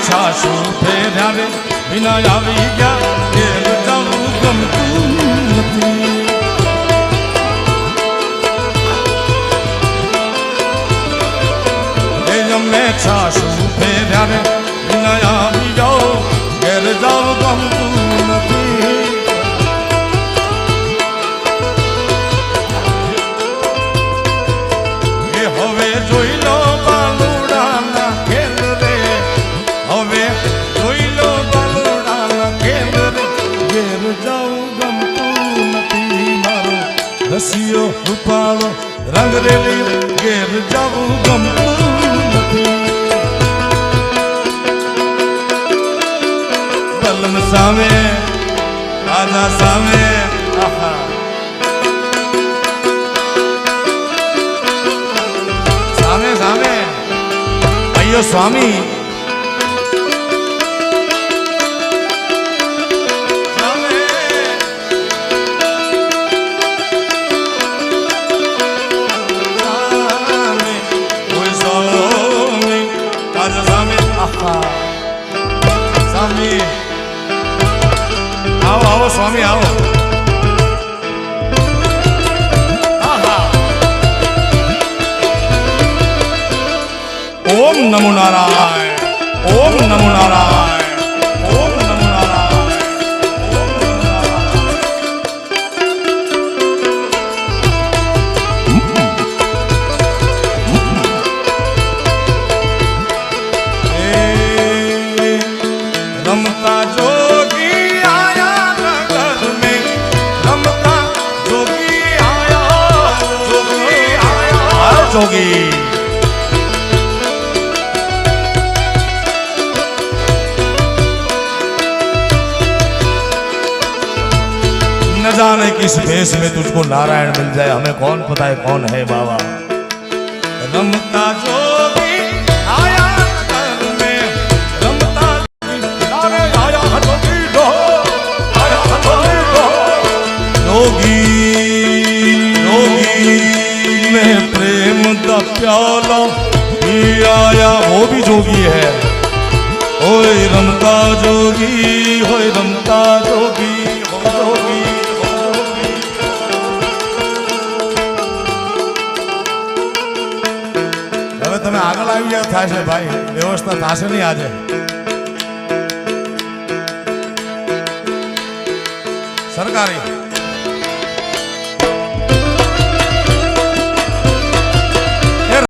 છાશુ ફેર્યા રે વિના આવી ગયા ઘેર જવું ગમતું નથી. અમે છાશુ ફેર્યા રે વિના આવી જાઓ ઘેર જવું ગમતું નથી. એ હવે જોઈ લો બાલુડાના ખેલ રે, હવે જોઈ લો બાલુડાના ખેલ રે ઘેર જવું ગમતું નથી. મારો રસિયો રૂપાળો રંગ રેલિયો ઘેર જવું ગમતું નથી. બલમ સામે રાજા સામે સામે સામે અయ్యో સ્વામી સ્વામી આવો આવો સ્વામી આવો. ઓમ નમો નારાયણ, ઓમ નમો નારાયણ, ઓમ નમો નારાયણ, ઓમ નમો નારાયણ. રમતા જોગી આયા નગર में, રમતા જોગી આયા જોગી. न जाने किस भेष में तुझको नारायण मिल जाए, हमें कौन पता है कौन है बाबा. रमता जोगी आया नगर में, रमता नारे आया जोगी दो, आया जोगी दो. जोगी जोगी में प्रेम का प्याला भी आया, वो भी जोगी है. ओए रमता जोगी, होए रमता जोगी, हो जोगी. હવે તમે આગળ આવી જાવ થશે ભાઈ, વ્યવસ્થા થશે નહીં આજે. સરકારી